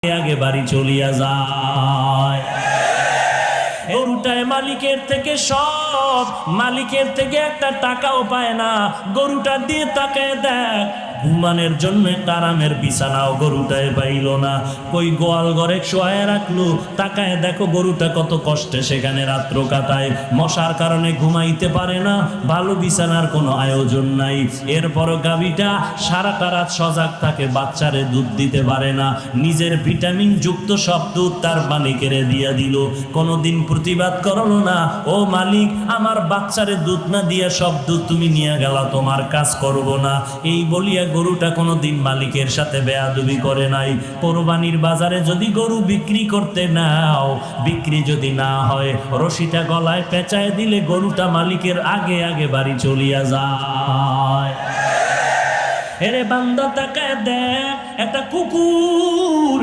আগে বাড়ি চলিয়া যায়। গরুটায় মালিকের থেকে সব, মালিকের থেকে একটা টাকাও পায় না। গরুটা দিয়ে তাকায় দেখ, ঘুমানোর জন্য একটা আরামের বিছানাও গরুটায় পাইল না। কই গোয়াল ঘরে শোয়ায় রাখলো, তাকায় দেখো গরুটা কত কষ্টে সেখানে রাত্র কাটায়। মশার কারণে ঘুমাইতে পারে না, ভালো বিছানার কোনো আয়োজন নাই। এরপরও গাভীটা সারাটা রাত সজাগ থাকে, বাচ্চারে দুধ দিতে পারে না। নিজের ভিটামিন যুক্ত সব দুধ তার মালিকেরে দিয়া দিল। কোনোদিন প্রতিবাদ করলো না, ও মালিক আমার বাচ্চারে দুধ না দিয়া সব দুধ তুমি নিয়ে গেলা, তোমার কাজ করব না। এই বলিয়া গরুটা কোনোদিন মালিকের সাথে বেয়াদবি করে নাই। কোরবানির বাজারে যদি গরু বিক্রি করতে নাও, বিক্রি যদি না হয়, রশিটা গলায় পেঁচায় দিলে গরুটা মালিকের আগে আগে বাড়ি চলিয়া যায়। এরে বান্দা তাকায় দেখ, একটা কুকুর